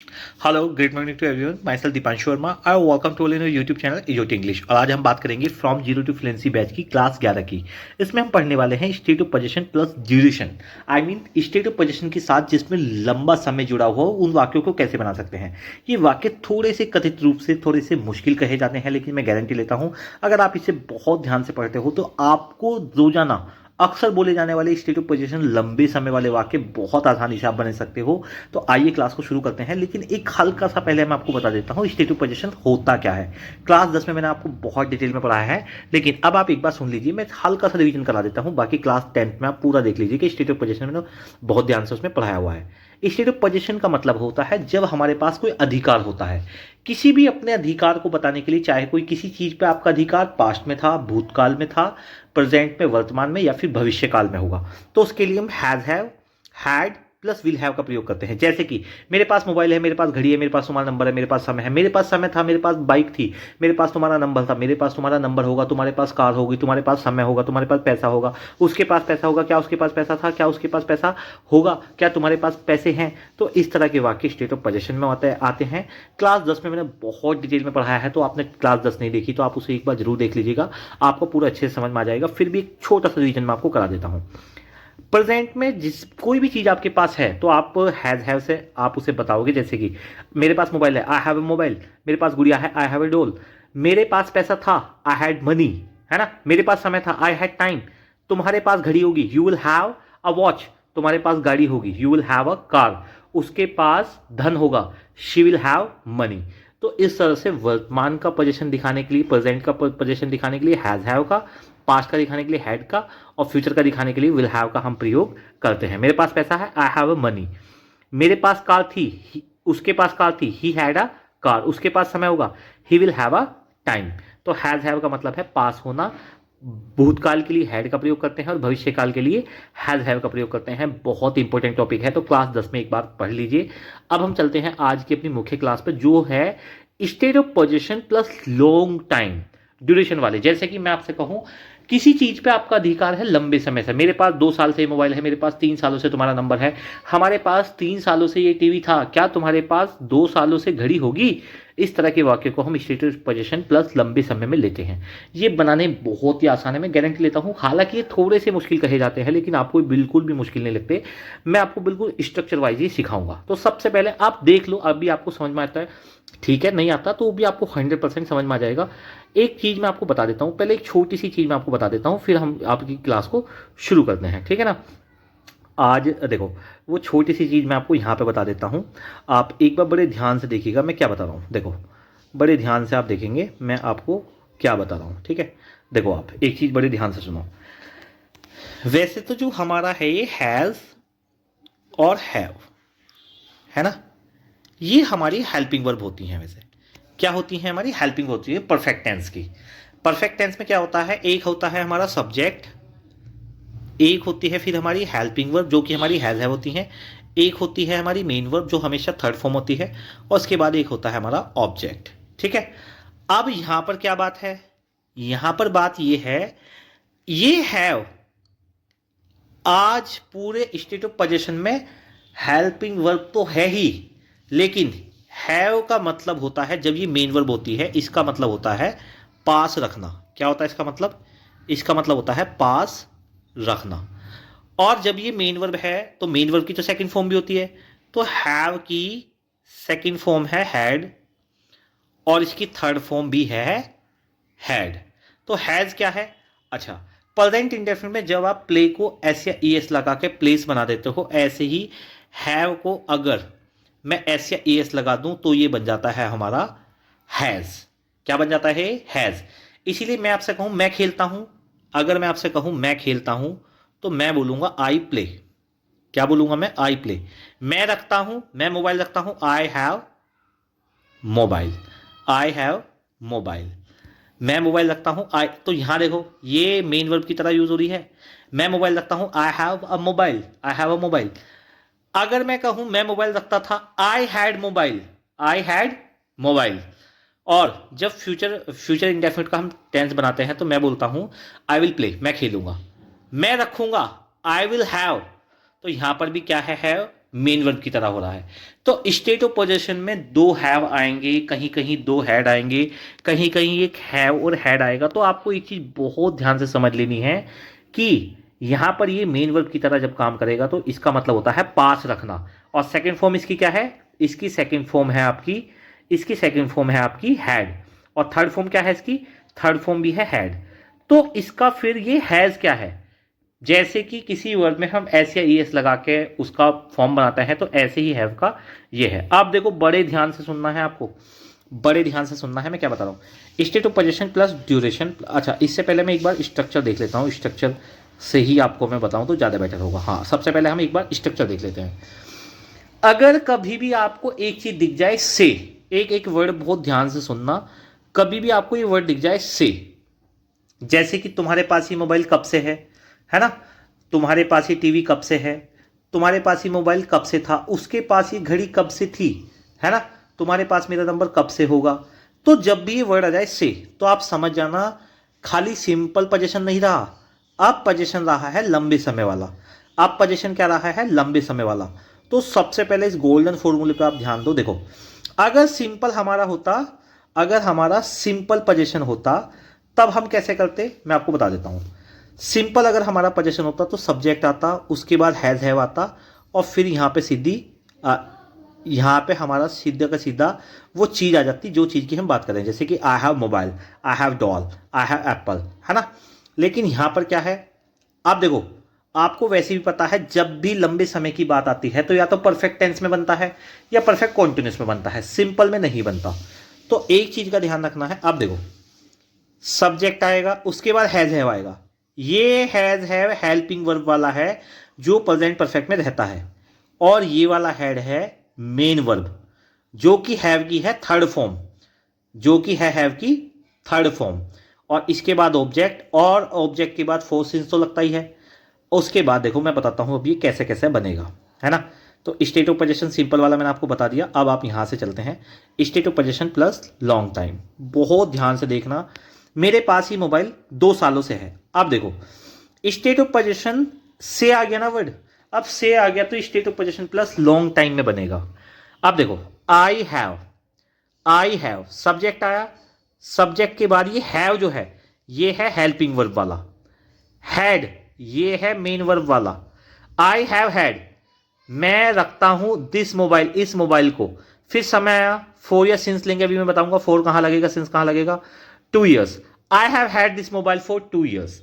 Hello, great morning to everyone. Myself Dipanshu Verma I welcome to all in YouTube channel इजोट English. और आज हम बात करेंगे from zero to fluency batch की क्लास 11 की। इसमें हम पढ़ने वाले हैं state of position plus duration. I mean state of position के साथ जिसमें लंबा समय जुड़ा हुआ हो उन वाक्यों को कैसे बना सकते हैं। ये वाक्य थोड़े से कथित रूप से थोड़े से मुश्किल कहे जाते हैं, लेकिन मैं गारंटी लेता हूँ अगर आप इसे बहुत ध्यान से पढ़ते हो तो आपको रोजाना अक्सर बोले जाने वाले स्टेट ऑफ पोजीशन लंबे समय वाले वाक्य बहुत आसानी से आप बना सकते हो। तो आइए क्लास को शुरू करते हैं, लेकिन एक हल्का सा पहले मैं आपको बता देता हूँ स्टेट ऑफ पोजीशन होता क्या है। क्लास 10 में मैंने आपको बहुत डिटेल में पढ़ाया है, लेकिन अब आप एक बार सुन लीजिए, मैं हल्का सा रिवीजन करा देता हूँ। बाकी क्लास 10 में आप पूरा देख लीजिए कि स्टेट ऑफ पोजीशन मैंने बहुत ध्यान से उसमें पढ़ाया हुआ है। स्टेट ऑफ पोजीशन का मतलब होता है जब हमारे पास कोई अधिकार होता है, किसी भी अपने अधिकार को बताने के लिए, चाहे कोई किसी चीज पे आपका अधिकार पास्ट में था, भूतकाल में था, प्रेजेंट में, वर्तमान में या फिर भविष्य काल में होगा, तो उसके लिए हम have, had plus will have का प्रयोग करते हैं। जैसे कि मेरे पास मोबाइल है, मेरे पास घड़ी है, मेरे पास तुम्हारा नंबर है, मेरे पास समय है, मेरे पास समय था, मेरे पास बाइक थी, मेरे पास तुम्हारा नंबर था, मेरे पास तुम्हारा नंबर होगा, तुम्हारे पास कार होगी, तुम्हारे पास समय होगा, तुम्हारे पास पैसा होगा, उसके पास पैसा होगा, क्या उसके पास पैसा था, क्या उसके पास पैसा होगा, क्या तुम्हारे पास पैसे हैं। तो इस तरह के वाक्य स्टेट ऑफ पोजीशन में आते हैं। क्लास 10 में मैंने बहुत डिटेल में पढ़ाया है, तो आपने क्लास 10 नहीं देखी तो आप उसे एक बार जरूर देख लीजिएगा, आपको पूरा अच्छे से समझ में आ जाएगा। फिर भी एक छोटा सा रिवीजन मैं आपको करा देता हूँ। प्रेजेंट में जिस कोई भी चीज आपके पास है तो आप हैव से आप उसे बताओगे। जैसे कि मेरे पास मोबाइल है, आई हैव ए मोबाइल। मेरे पास गुड़िया है, आई हैव ए डॉल। मेरे पास पैसा था, आई हैड मनी, है ना। मेरे पास समय था, आई हैड टाइम। तुम्हारे पास घड़ी होगी, you will have a watch. तुम्हारे पास गाड़ी होगी, you will have a car. उसके पास धन होगा, शी विल हैव मनी। तो इस तरह से वर्तमान का पोजीशन दिखाने के लिए, प्रेजेंट का पोजीशन दिखाने के लिए हैव का, पास्ट का दिखाने के लिए हैड का, और फ्यूचर का दिखाने के लिए विल हैव का हम प्रयोग करते हैं। मेरे पास पैसा है, आई हैव अ मनी। मेरे पास कार थी, उसके पास कार थी, ही हैड अ कार। उसके पास समय होगा, ही विल हैव अ टाइम। तो हैव का मतलब है पास होना। भूतकाल के लिए हैड का प्रयोग करते हैं और भविष्य काल के लिए हैव का प्रयोग करते हैं। बहुत इंपॉर्टेंट टॉपिक है, तो क्लास 10 में एक बार पढ़ लीजिए। अब हम चलते हैं आज की अपनी मुख्य क्लास पर, जो है state of position plus long time duration वाले। जैसे कि मैं आपसे कहूं किसी चीज पे आपका अधिकार है लंबे समय से। मेरे पास 2 साल से मोबाइल है, मेरे पास 3 सालों से तुम्हारा नंबर है, हमारे पास 3 सालों से ये टीवी था, क्या तुम्हारे पास 2 सालों से घड़ी होगी। इस तरह के वाक्य को हम स्टेट ऑफ पोजीशन प्लस लंबे समय में लेते हैं। ये बनाने बहुत ही आसान है, मैं गारंटी लेता हूँ। हालांकि ये थोड़े से मुश्किल कहे जाते हैं, लेकिन आपको बिल्कुल भी मुश्किल नहीं लगते। मैं आपको बिल्कुल स्ट्रक्चर वाइज ही सिखाऊंगा। तो सबसे पहले आप देख लो, अभी आपको समझ में आता है, ठीक है। नहीं आता तो भी आपको 100% समझ में आ जाएगा। एक चीज मैं आपको बता देता हूं, पहले एक छोटी सी चीज मैं आपको बता देता हूं, फिर हम आपकी क्लास को शुरू करते हैं, ठीक है ना। आज देखो, वो छोटी सी चीज मैं आपको यहां पे बता देता हूं। आप एक बार बड़े ध्यान से देखिएगा मैं क्या बता रहा हूं। देखो, बड़े ध्यान से आप देखेंगे मैं आपको क्या बता रहा हूं, ठीक है। देखो, आप एक चीज बड़े ध्यान से सुनो। वैसे तो जो हमारा है ये हैज और हैव, है ना, ये हमारी हेल्पिंग वर्ब होती हैं। वैसे क्या होती हैं, हमारी हेल्पिंग होती है परफेक्ट टेंस की। परफेक्ट टेंस में क्या होता है, एक होता है हमारा सब्जेक्ट, एक होती है फिर हमारी हेल्पिंग वर्ब जो कि हमारी हैज हैव होती हैं, एक होती है हमारी मेन वर्ब जो हमेशा थर्ड फॉर्म होती है, और उसके बाद एक होता है हमारा ऑब्जेक्ट, ठीक है। अब यहां पर क्या बात है, यहां पर बात ये है, ये हैव आज पूरे स्टेट ऑफ पोजीशन में हेल्पिंग वर्ब तो है ही, लेकिन हैव का मतलब होता है जब ये मेन वर्ब होती है, इसका मतलब होता है पास रखना। क्या होता है इसका मतलब, इसका मतलब होता है पास रखना। और जब ये मेन वर्ब है तो मेन वर्ब की तो सेकंड फॉर्म भी होती है, तो हैव की सेकंड फॉर्म है हैड, और इसकी थर्ड फॉर्म भी है हैड। तो हैज क्या है, अच्छा, प्रेजेंट इंडेफिनिट में जब आप प्ले को एस या ई एस लगा के प्लेस बना देते हो, ऐसे ही हैव को अगर मैं एस या ई एस लगा दूं तो ये बन जाता है हमारा हैज। क्या बन जाता है, हैज। इसीलिए मैं आपसे कहूं मैं खेलता हूं, अगर मैं आपसे कहूं मैं खेलता हूं तो मैं बोलूंगा आई प्ले। क्या बोलूंगा मैं, आई प्ले। मैं रखता हूं, मैं मोबाइल रखता हूं, I have mobile, I have mobile. मैं मोबाइल रखता हूं, आई, तो यहां देखो ये मेन वर्ब की तरह यूज हो रही है। मैं मोबाइल रखता हूं, I have a mobile, I have a mobile. अगर मैं कहूं मैं मोबाइल रखता था, I had mobile, I had mobile. और जब फ्यूचर फ्यूचर इंडेफिनिट का हम टेंस बनाते हैं तो मैं बोलता हूं आई विल प्ले, मैं खेलूंगा। मैं रखूंगा, आई विल हैव, तो यहां पर भी क्या है, हैव, मेन वर्ब की तरह हो रहा है। तो स्टेट ऑफ पोजीशन में दो हैव आएंगे, कहीं कहीं दो हैड आएंगे, कहीं कहीं एक हैव और हैड आएगा। तो आपको एक चीज़ बहुत ध्यान से समझ लेनी है कि यहाँ पर ये मेन वर्ब की तरह जब काम करेगा तो इसका मतलब होता है पास रखना। और सेकेंड फॉर्म इसकी क्या है, इसकी सेकेंड फॉर्म है आपकी, इसकी सेकेंड फॉर्म है आपकी हैड। और थर्ड फॉर्म क्या है इसकी, थर्ड फॉर्म भी है हैड। तो इसका फिर ये हैज़ क्या है, जैसे कि किसी वर्ड में हम एस या ई एस लगा के उसका फॉर्म बनाते हैं, तो ऐसे ही हैव का ये है। आप देखो, बड़े ध्यान से सुनना है आपको, बड़े ध्यान से सुनना है मैं क्या बता रहा हूँ। State of position plus duration. अच्छा, इससे पहले मैं एक बार स्ट्रक्चर देख लेता हूँ, स्ट्रक्चर से ही आपको मैं बताऊँ तो ज़्यादा बेटर होगा। हाँ, सबसे पहले हम एक बार स्ट्रक्चर देख लेते हैं। अगर कभी भी आपको एक चीज़ दिख जाए से, एक एक वर्ड बहुत ध्यान से सुनना, कभी भी आपको ये वर्ड दिख जाए से, जैसे कि तुम्हारे पास ही मोबाइल कब से है ना, तुम्हारे पास ही टीवी कब से है, तुम्हारे पास ही मोबाइल कब से था, उसके पास ही घड़ी कब से थी, है ना, तुम्हारे पास मेरा नंबर कब से होगा। तो जब भी ये वर्ड आ जाए से, तो आप समझ जाना खाली सिंपल पोजीशन नहीं रहा, अब पोजीशन रहा है लंबे समय वाला। अब पोजीशन क्या रहा है, लंबे समय वाला। तो सबसे पहले इस गोल्डन फॉर्मूले पे आप ध्यान दो। देखो, अगर सिंपल हमारा होता, अगर हमारा सिंपल पोजीशन होता, तब हम कैसे करते मैं आपको बता देता हूँ। सिंपल अगर हमारा पोजीशन होता तो सब्जेक्ट आता, उसके बाद हैज़ हैव आता, और फिर यहाँ पे सीधी यहाँ पे हमारा सीधा का सीधा वो चीज़ आ जाती जो चीज़ की हम बात कर रहे हैं, जैसे कि I have mobile, I have doll, I have Apple, है ना। लेकिन यहाँ पर क्या है, आप देखो, आपको वैसे भी पता है जब भी लंबे समय की बात आती है तो या तो परफेक्ट टेंस में बनता है या परफेक्ट कॉन्टिन्यूस में बनता है, सिंपल में नहीं बनता। तो एक चीज़ का ध्यान रखना है। अब देखो, सब्जेक्ट आएगा, उसके बाद हैज़ हैव आएगा। ये हैज़ हैव हेल्पिंग वर्ब वाला है जो प्रेजेंट परफेक्ट में रहता है, और ये वाला हैड है मेन वर्ब जो कि हैव की है थर्ड फॉर्म, जो कि है हैव की थर्ड फॉर्म। और इसके बाद ऑब्जेक्ट, और ऑब्जेक्ट के बाद फोर सिंस तो लगता ही है। उसके बाद देखो मैं बताता हूं अब ये कैसे कैसे बनेगा, है ना। तो स्टेट ऑफ पोजीशन सिंपल वाला मैंने आपको बता दिया। अब आप यहां से चलते हैं state of position plus long time. बहुत ध्यान से देखना, मेरे पास ही मोबाइल 2 सालों से है। अब देखो, स्टेट ऑफ पोजीशन से आ गया ना वर्ड, अब से आ गया तो state of position plus long time में बनेगा। अब देखो, आई हैव सब्जेक्ट आया, सब्जेक्ट के बाद ये हैव जो है ये है हेल्पिंग वर्ब वाला, हैड ये है मेन वर्ब वाला। आई हैव हैड, मैं रखता हूं दिस मोबाइल, इस मोबाइल को। फिर समय आया, फोर या सिंस लेंगे, अभी मैं बताऊंगा फोर कहां लगेगा, सिंस कहां लगेगा। 2 years, I have had this mobile for 2 years.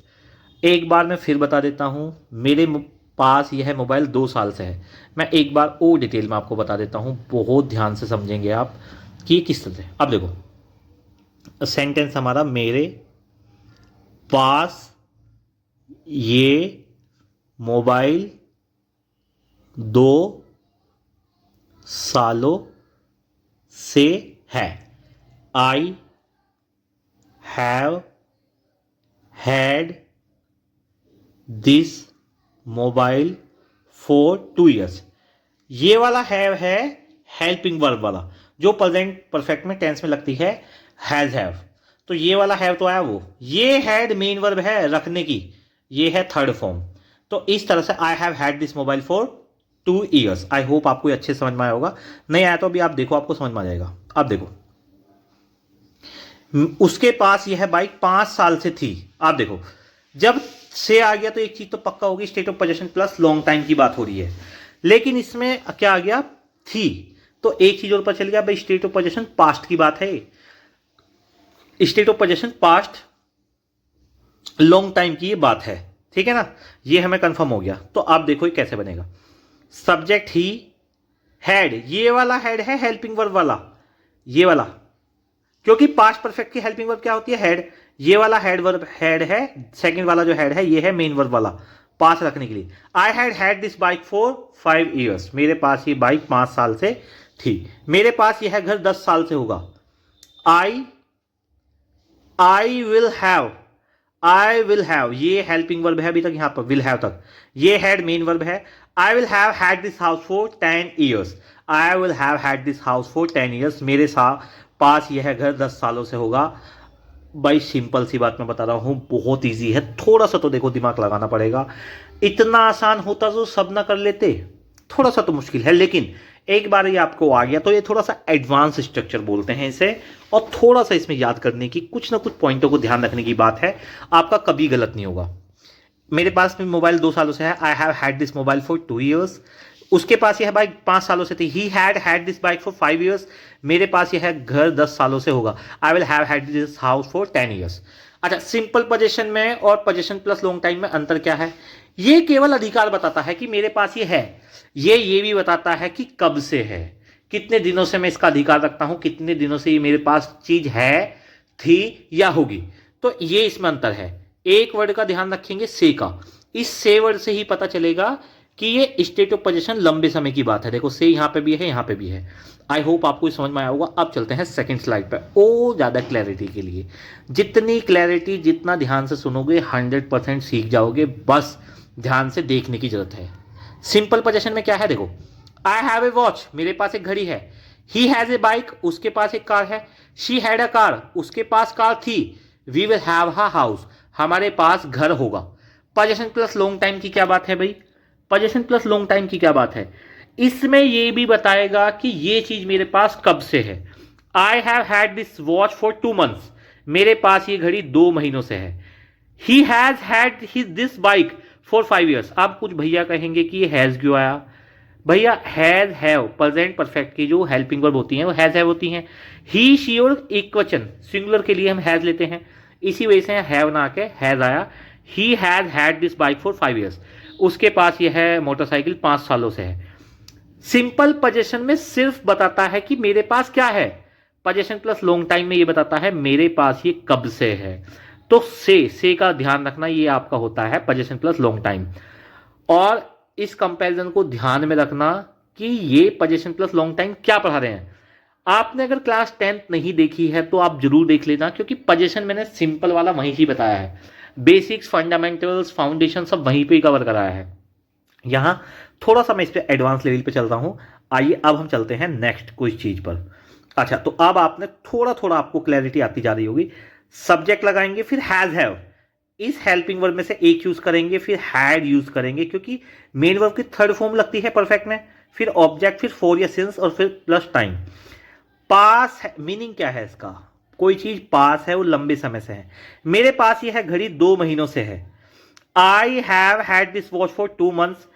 एक बार मैं फिर बता देता हूं, मेरे पास यह मोबाइल 2 साल से है। मैं एक बार और डिटेल में आपको बता देता हूं, बहुत ध्यान से समझेंगे आप कि किस तरह से। अब देखो, सेंटेंस हमारा, मेरे पास ये मोबाइल 2 सालों से है। I have had this mobile for 2 years. ये वाला हैव है हेल्पिंग वर्ब वाला जो प्रेजेंट परफेक्ट में टेंस में लगती है हैज हैव। तो ये वाला हैव तो आया वो, ये हैड मेन वर्ब है रखने की, ये है थर्ड फॉर्म। तो इस तरह से I have had this mobile for 2 years. I hope आपको अच्छे समझ में आया होगा, नहीं आया तो अभी आप देखो आपको समझ में आ जाएगा। अब देखो, उसके पास यह बाइक 5 साल से थी। आप देखो, जब से आ गया तो एक चीज तो पक्का होगी, state of position plus long time की बात हो रही है। लेकिन इसमें क्या आ गया, थी, तो एक चीज और पता चल गया भाई, स्टेट ऑफ पोजीशन पास्ट की बात है। State of position past long time की ये बात है, ठीक है ना, ये हमें कंफर्म हो गया। तो आप देखो ये कैसे बनेगा, सब्जेक्ट ही हैड, ये वाला हैड है हेल्पिंग वर्ब वाला, ये वाला, क्योंकि पास्ट परफेक्ट की हेल्पिंग वर्ब क्या होती है, हैड। ये वाला हैड वर्ब हैड है, सेकंड वाला जो हैड है ये है मेन वर्ब वाला, पास रखने के लिए। I had had this bike for 5 years, मेरे पास ये बाइक 5 साल से थी। मेरे पास यह घर 10 साल से होगा। आई विल हैव, ये हेल्पिंग वर्ब है अभी तक यहां पर, विल हैव तक, ये हैड मेन वर्ब है। I will have had this house for 10 years, I will have had this house for 10 years, मेरे पास यह घर 10 सालों से होगा। भाई सिंपल सी बात मैं बता रहा हूं, बहुत इजी है, थोड़ा सा तो देखो दिमाग लगाना पड़ेगा। इतना आसान होता तो सब ना कर लेते, थोड़ा सा तो मुश्किल है, लेकिन एक बार ये आपको आ गया तो ये थोड़ा सा एडवांस स्ट्रक्चर बोलते हैं इसे, और थोड़ा सा इसमें याद करने की, कुछ ना कुछ पॉइंटों को ध्यान रखने की बात है, आपका कभी गलत नहीं होगा। मेरे पास में मोबाइल 2 सालों से है, I have had this mobile for 2 years। उसके पास यह बाइक 5 सालों से थी, he had had this bike for 5 years। मेरे पास यह घर 10 सालों से होगा, I will have had this house for 10 years। अच्छा, सिंपल पोजीशन में और पोजीशन प्लस लॉन्ग टाइम में अंतर क्या है? ये केवल अधिकार बताता है कि मेरे पास ये है, ये भी बताता है कि कब से है, कितने दिनों से मैं इसका अधिकार रखता हूं, कितने दिनों से ये मेरे पास चीज है, थी या होगी। तो ये इसमें अंतर है। एक वर्ड का ध्यान रखेंगे, से का, इस से वर्ड से ही पता चलेगा कि ये स्टेट ऑफ पोजीशन लंबे समय की बात है। देखो से यहां पे भी है, यहां पे भी है। आई होप आपको समझ में आया होगा। अब चलते हैं सेकंड स्लाइड पर और ज्यादा क्लैरिटी के लिए। जितनी क्लैरिटी, जितना ध्यान से सुनोगे 100% सीख जाओगे, बस ध्यान से देखने की जरूरत है। सिंपल पोजीशन में क्या है? देखो, आई हैव ए वॉच, मेरे पास एक घड़ी है। ही हैज ए बाइक, उसके पास एक कार है। शी हैड अ कार, उसके पास कार थी। We will have a house, हमारे पास घर होगा। पोजीशन प्लस लॉन्ग टाइम की क्या बात है भाई? पोजीशन प्लस लॉन्ग टाइम की क्या बात है? इसमें यह भी बताएगा कि यह चीज मेरे पास कब से है। I have had this watch for 2 months, मेरे पास ये घड़ी 2 महीनों से है। He has had this bike for 5 years। अब कुछ भैया कहेंगे कि ये हैज क्यों आया? भैया हैज हैव प्रेजेंट परफेक्ट की जो हेल्पिंग वर्ब होती हैं वो हैज हैव होती हैं। ही शी और इक्वचन सिंगुलर के लिए हम हैज लेते हैं, इसी वजह से हैव ना के हैज आया। ही has had this bike for 5 years, उसके पास यह है मोटरसाइकिल 5 सालों से है। सिंपल पोजीशन में सिर्फ बताता है कि मेरे पास क्या है। पोजीशन प्लस लॉन्ग टाइम में ये बताता है मेरे पास ये कब से है। तो से का ध्यान रखना, ये आपका होता है पोजीशन प्लस लॉन्ग टाइम। और इस कंपैरिजन को ध्यान में रखना कि ये पोजीशन प्लस लॉन्ग टाइम क्या पढ़ा रहे हैं। आपने अगर क्लास 10th नहीं देखी है तो आप जरूर देख लेना, क्योंकि पोजीशन मैंने सिंपल वाला वहीं से बताया है। बेसिक्स, फंडामेंटल्स, फाउंडेशन सब वहीं पे ही कवर कराया है। यहां थोड़ा सा मैं इस पे एडवांस लेवल पे चल रहा हूं। आइए अब हम चलते हैं नेक्स्ट कुछ चीज पर। अच्छा, तो अब आपने थोड़ा थोड़ा आपको क्लैरिटी आती जा रही होगी। सब्जेक्ट लगाएंगे, फिर हैज हैव, इस हेल्पिंग वर्ब में से एक यूज करेंगे, फिर हैड यूज करेंगे, क्योंकि मेन वर्ब की थर्ड फॉर्म लगती है परफेक्ट में, फिर ऑब्जेक्ट, फिर फॉर या सिंस, और फिर प्लस टाइम। पास मीनिंग क्या है इसका? कोई चीज पास है वो लंबे समय से है। मेरे पास ये है घड़ी 2 महीनों से है। I have had this watch for 2 months,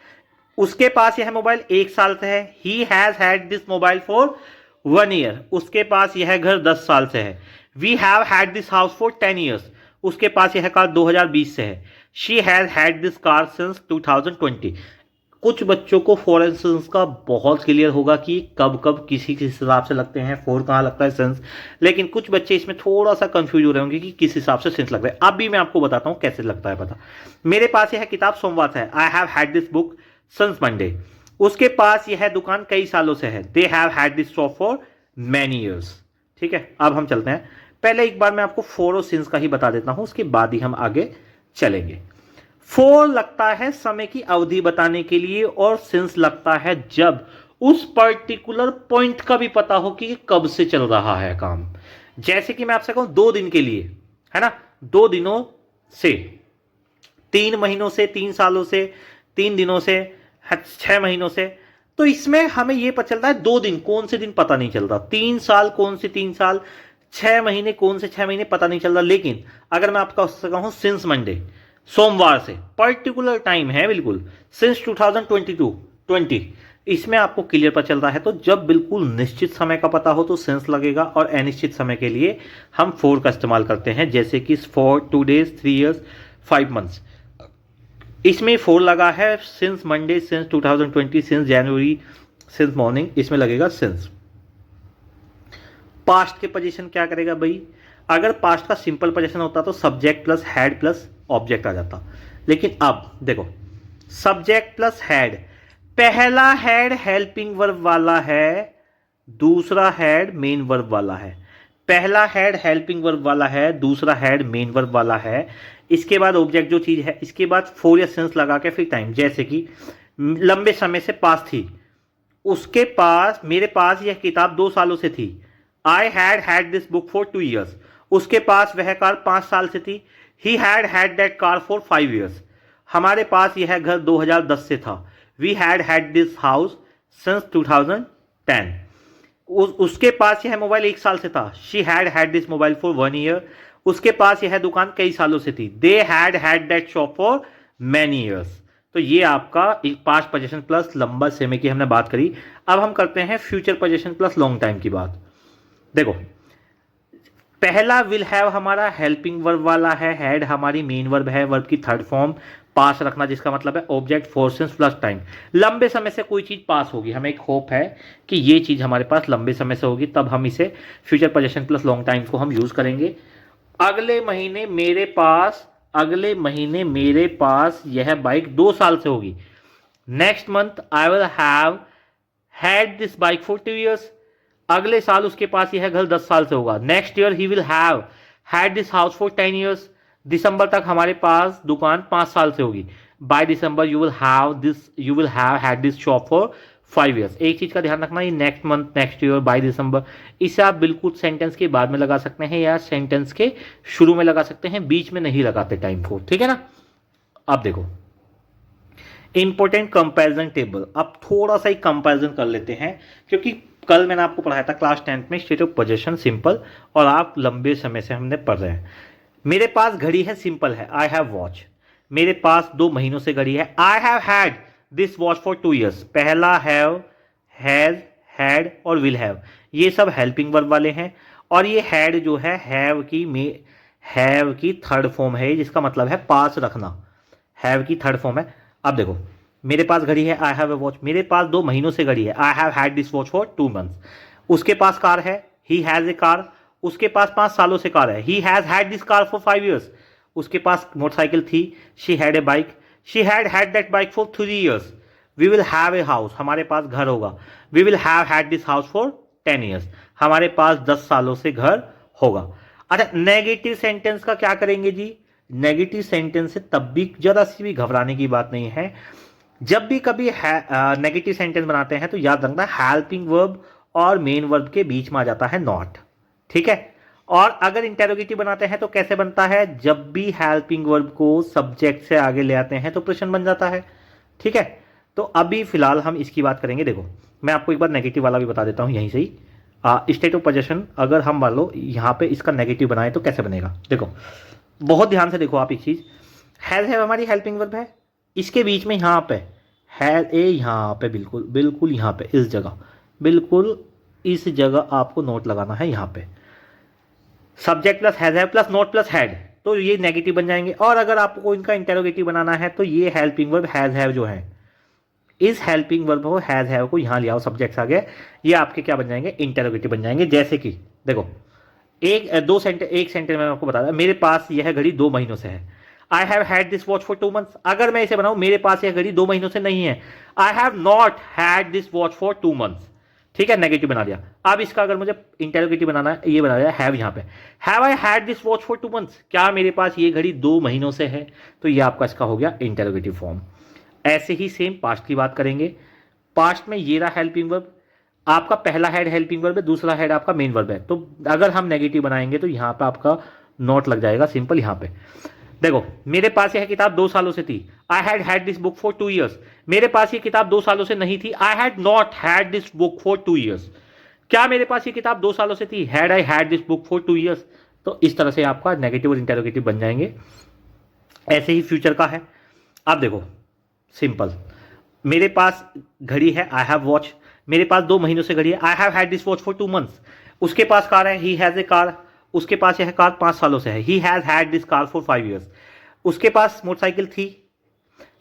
उसके पास यह मोबाइल 1 साल से है। He has had this mobile for 1 year, उसके पास यह घर 10 साल से है। We have had this house for 10 years, उसके पास यह कार 2020 से है। She has had this car since 2020। कुछ बच्चों को फॉर एंड सिंस का बहुत क्लियर होगा कि कब कब किसी किस हिसाब से लगते हैं, फॉर कहाँ लगता है, सिंस। लेकिन कुछ बच्चे इसमें थोड़ा सा कंफ्यूज हो रहे होंगे कि किस हिसाब से सिंस लग रहा है। अभी मैं आपको बताता हूं कैसे लगता है पता। मेरे पास यह किताब सोमवार से है। I have had this book since Monday, उसके पास यह दुकान कई सालों से है। They have had this shop for many years. ठीक है, अब हम चलते हैं। पहले एक बार मैं आपको फॉर और सिंस का ही बता देता हूं, उसके बाद ही हम आगे चलेंगे। फॉर लगता है समय की अवधि बताने के लिए, और सिंस लगता है जब उस पर्टिकुलर पॉइंट का भी पता हो कि कब से चल रहा है काम। जैसे कि मैं आपसे कहूं 2 दिन के लिए, है ना, 2 दिनों से, 3 महीनों से, 3 सालों से, 3 दिनों से, 6 महीनों से। तो इसमें हमें यह पता चलता है 2 दिन कौन से दिन पता नहीं चलता, 3 साल कौन से 3 साल, 6 महीने कौन से 6 महीने पता नहीं चलता। लेकिन अगर मैं आपका कहूं सिंस मंडे, सोमवार से, पर्टिकुलर टाइम है बिल्कुल, सिंस 2022, इसमें आपको क्लियर पता चलता है। तो जब बिल्कुल निश्चित समय का पता हो तो सिंस लगेगा, और अनिश्चित समय के लिए हम फॉर का इस्तेमाल करते हैं, जैसे कि फॉर 2 days, 3 years, 5 months। इसमें फॉर लगा है since Monday, since 2020, since January, since morning, इसमें लगेगा सिंस। पास्ट के पोजीशन क्या करेगा भाई? अगर पास्ट का सिंपल पोजीशन होता तो subject plus had plus object आ जाता। लेकिन अब देखो, सब्जेक्ट प्लस हैड, पहला हैड हेल्पिंग वर्ब वाला है, दूसरा हैड मेन वर्ब वाला है। पहला हैड हेल्पिंग वर्ब वाला है, दूसरा हैड मेन वर्ब वाला है। इसके बाद ऑब्जेक्ट जो चीज है, इसके बाद फॉर या सिंस लगा के फिर टाइम। जैसे कि लंबे समय से पास थी, उसके पास, मेरे पास यह किताब 2 सालों से थी। I had had this book for 2 years, उसके पास वह कार 5 साल से थी। He had had that car for 5 years, हमारे पास यह घर 2010 से था। We had this house since 2010। उसके पास यह मोबाइल 1 साल से था। She had this mobile for 1 year. उसके पास यह दुकान कई सालों से थी। They had that shop for many years. तो ये आपका पास्ट पोजीशन प्लस लंबा समय की हमने बात करी। अब हम करते हैं future position plus long time की बात। देखो, पहला विल हैव हमारा हेल्पिंग वर्ब वाला है, हैड हमारी मेन वर्ब है, वर्ब की थर्ड फॉर्म पास रखना, जिसका मतलब है object four since plus time. लंबे समय से कोई चीज पास होगी, हमें एक होप है कि ये चीज हमारे पास लंबे समय से होगी, तब हम इसे future position plus long time को हम यूज करेंगे। अगले महीने मेरे पास यह बाइक 2 साल से होगी। Next month I will have had this bike for 2 years. अगले साल उसके पास यह घर 10 साल से होगा। Next year he will have had this house for 10 years. दिसंबर तक हमारे पास दुकान 5 साल से होगी। By December you will have had this shop for 5 years. एक चीज का ध्यान रखना, ये next month, next year, by December, इसे आप बिल्कुल सेंटेंस के बाद में लगा सकते हैं या सेंटेंस के शुरू में लगा सकते हैं, बीच में नहीं लगाते टाइम को, ठीक है ना। अब देखो इंपॉर्टेंट कंपैरिजन टेबल। अब थोड़ा सा ही कंपैरिजन कर लेते हैं, क्योंकि कल मैंने आपको पढ़ाया था क्लास 10th में स्टेट ऑफ पोजीशन सिंपल, और आप लंबे समय से हमने पढ़ रहे हैं। मेरे पास घड़ी है, सिंपल है, आई हैव वॉच। मेरे पास 2 महीनों से घड़ी है, I have had this watch for 2 years. पहला हैव, हैज, हैड और विल हैव, ये सब हेल्पिंग वर्ब वाले हैं, और ये हैड जो है हैव की थर्ड फॉर्म है, जिसका मतलब है पास रखना, हैव की थर्ड फॉर्म है। अब देखो, मेरे पास घड़ी है, आई हैव ए वॉच। मेरे पास 2 महीनों से घड़ी है, I have had this watch for 2 months. उसके पास कार है, ही हैज ए कार। उसके पास 5 सालों से कार है, he has had this car for 5 years. उसके पास मोटरसाइकिल थी, she had a bike, she had that bike for 3 years. We will have a house, हमारे पास घर होगा, we will have had this house for 10 years. हमारे पास 10 सालों से घर होगा। अच्छा, नेगेटिव सेंटेंस का क्या करेंगे जी? नेगेटिव सेंटेंस से तब भी जरा सी भी घबराने की बात नहीं है। जब भी कभी नेगेटिव सेंटेंस बनाते हैं तो याद रखना, हेल्पिंग वर्ब और मेन वर्ब के बीच में आ जाता है नॉट, ठीक है। और अगर इंटेरोगेटिव बनाते हैं तो कैसे बनता है? जब भी हेल्पिंग वर्ब को सब्जेक्ट से आगे ले आते हैं तो प्रश्न बन जाता है, ठीक है। तो अभी फिलहाल हम इसकी बात करेंगे। देखो, मैं आपको एक बार नेगेटिव वाला भी बता देता हूं यहीं से ही। स्टेट ऑफ पोजीशन अगर हम मान लो यहाँ पे इसका नेगेटिव बनाए तो कैसे बनेगा? देखो, बहुत ध्यान से देखो आप एक चीज, हैज है हमारी हेल्पिंग वर्ब है, इसके बीच में यहाँ पे हैज ए, यहाँ पे बिल्कुल यहाँ पे इस जगह, बिल्कुल इस जगह आपको नोट लगाना है। यहाँ पे subject plus has plus note plus had, तो ये नेगेटिव बन जाएंगे। और अगर आपको इनका इंटेरोगेटिव बनाना है तो ये हेल्पिंग वर्ब हैज हैव जो है, इस हेल्पिंग वर्ब को हैज हैव को यहाँ ले आओ, सब्जेक्ट आ गया, ये आपके क्या बन जाएंगे? इंटेरोगेटिव बन जाएंगे। जैसे कि देखो, एक सेंटेंस में आपको बता रहा, मेरे पास यह घड़ी 2 महीनों से है, I have had this watch for 2 months. अगर मैं इसे बनाऊं, मेरे पास यह घड़ी 2 महीनों से नहीं है, I have not had this watch for 2 months, ठीक है, नेगेटिव बना दिया। अब इसका अगर मुझे इंटेरोगेटिव बनाना है, ये बना दिया हैव, यहाँ पे have I had this watch for 2 months, क्या मेरे पास ये घड़ी 2 महीनों से है? तो ये आपका इसका हो गया इंटेरोगेटिव फॉर्म। ऐसे ही सेम पास्ट की बात करेंगे। पास्ट में ये रहा हेल्पिंग वर्ब, आपका पहला हेड हेल्पिंग वर्ब है, दूसरा हेड आपका मेन वर्ब है, तो अगर हम नेगेटिव बनाएंगे तो यहाँ पे आपका नोट लग जाएगा सिंपल। यहाँ पे देखो, मेरे पास यह किताब 2 सालों से थी, I had had this book for 2 years. मेरे पास ये किताब 2 सालों से नहीं थी, I had not had this book for 2 years. क्या मेरे पास ये किताब 2 सालों से थी? Had I had this book for 2 years. तो इस तरह से आपका नेगेटिव और इंटेरोगेटिव बन जाएंगे। ऐसे ही फ्यूचर का है। अब देखो सिंपल, मेरे पास घड़ी है, आई हैव वॉच। मेरे पास 2 महीनों से घड़ी है, I have had this watch for 2 months. उसके पास कार है, ही हैज ए कार। उसके पास यह कार 5 सालों से है, he has had this car for 5 years. उसके पास मोटरसाइकिल थी,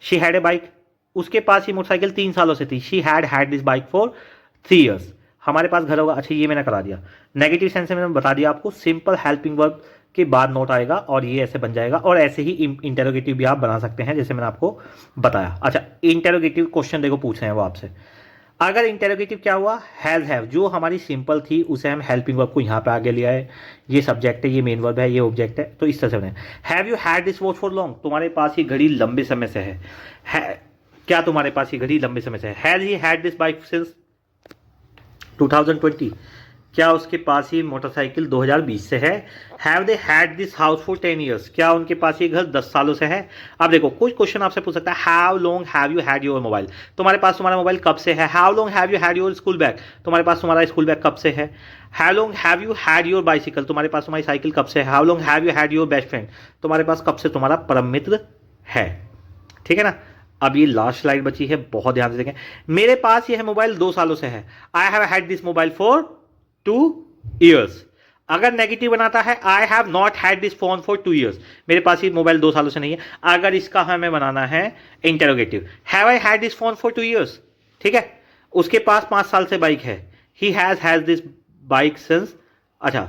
शी हैड ए बाइक। उसके पास ही मोटरसाइकिल 3 सालों से थी, she had this bike for 3 years. हमारे पास घर होगा। अच्छा, ये मैंने करा दिया। नेगेटिव सेंस में मैंने बता दिया आपको, सिंपल हेल्पिंग वर्ब के बाद नोट आएगा और ये ऐसे बन जाएगा। और ऐसे ही इंटेरोगेटिव भी आप बना सकते हैं, जैसे मैंने आपको बताया। अच्छा, इंटेरोगेटिव क्वेश्चन देखो पूछ रहे हैं वो आपसे। अगर इंटेरोगेटिव क्या हुआ? हैज हैव, जो हमारी सिंपल थी उसे हम हेल्पिंग वर्ब को यहाँ पे आगे ले आए। ये सब्जेक्ट है, ये मेन वर्ब है, ये ऑब्जेक्ट है, तो इस तरह से बने। Have you had this watch for long, तुम्हारे पास ये घड़ी लंबे समय से है। क्या तुम्हारे पास ये घड़ी लंबे समय से है? Has he had this bike since 2020, क्या उसके पास ये मोटरसाइकिल 2020 से है? Have they had this house for 10 years? क्या उनके पास ये घर 10 सालों से है? अब देखो कुछ क्वेश्चन आपसे पूछ सकता है, how long have you had your mobile? तुम्हारे पास तुम्हारा मोबाइल कब से है? How long have you had your school bag? तुम्हारे पास तुम्हारा स्कूल बैग कब से है? How long have you had your bicycle? तुम्हारे पास तुम्हारी साइकिल कब से है? How long have you had your best friend? तुम्हारे पास कब से तुम्हारा परम मित्र है? ठीक है ना। अब ये लास्ट स्लाइड बची है, बहुत ध्यान से देखें। मेरे पास ये है मोबाइल 2 सालों से है। I have had this mobile for 2 years. अगर नेगेटिव बनाता है, I have not had this phone for 2 years, मेरे पास ये मोबाइल 2 सालों से नहीं है। अगर इसका हमें बनाना है interrogative, have I had this phone for 2 years, ठीक है। उसके पास 5 साल से बाइक है, he has this bike since, अच्छा,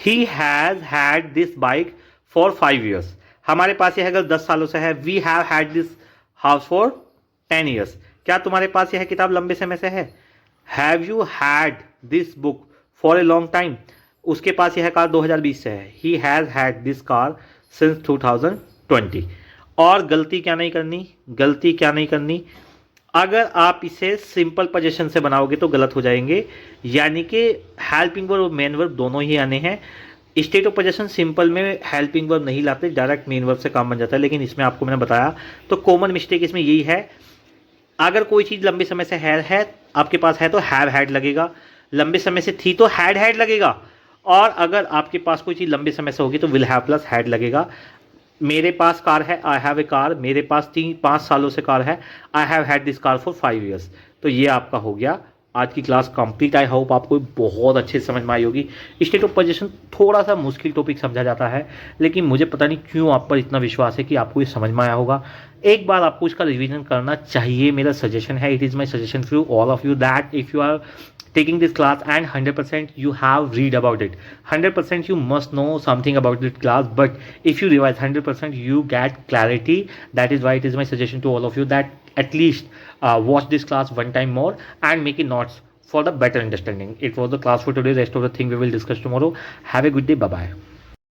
he has had this bike for 5 years. हमारे पास यह अगर 10 सालों से है, we have had this house for 10 years. क्या तुम्हारे पास यह किताब लंबे समय से है? Have you had this book for a long time? उसके पास यह कार 2020 से है, he has had this car since 2020। और गलती क्या नहीं करनी, गलती क्या नहीं करनी, अगर आप इसे सिंपल पोजीशन से बनाओगे तो गलत हो जाएंगे, यानी कि हेल्पिंग वर्ब और मेन वर्ब दोनों ही आने हैं। स्टेट ऑफ पोजीशन सिंपल में हेल्पिंग वर्ब नहीं लाते, डायरेक्ट मेन वर्ब से काम बन जाता है, लेकिन इसमें आपको मैंने बताया। तो कॉमन मिस्टेक इसमें यही है, अगर कोई चीज़ लंबे समय से है आपके पास है तो हैव हैड लगेगा, लंबे समय से थी तो हैड लगेगा, और अगर आपके पास कोई चीज़ लंबे समय से होगी तो विल हैव प्लस हैड लगेगा। मेरे पास कार है, आई हैव ए कार, मेरे पास 3-5 सालों से कार है, I have had this car for 5 years. तो ये आपका हो गया आज की क्लास कंप्लीट। आई होप आपको बहुत अच्छे समझ में आई होगी। स्टेट ऑफ पोजीशन थोड़ा सा मुश्किल टॉपिक समझा जाता है, लेकिन मुझे पता नहीं क्यों आप पर इतना विश्वास है कि आपको ये समझ में आया होगा। एक बार आपको इसका रिवीजन करना चाहिए, मेरा सजेशन है, it is my suggestion for all of you that if you are taking this class and 100% you have read about it, 100% you must know something about this class, but if you revise 100% you get clarity. That is why it is my suggestion to all of you that at least watch this class one time more and make it notes for the better understanding. It was the class for today. Rest of the thing we will discuss tomorrow. Have a good day. Bye bye.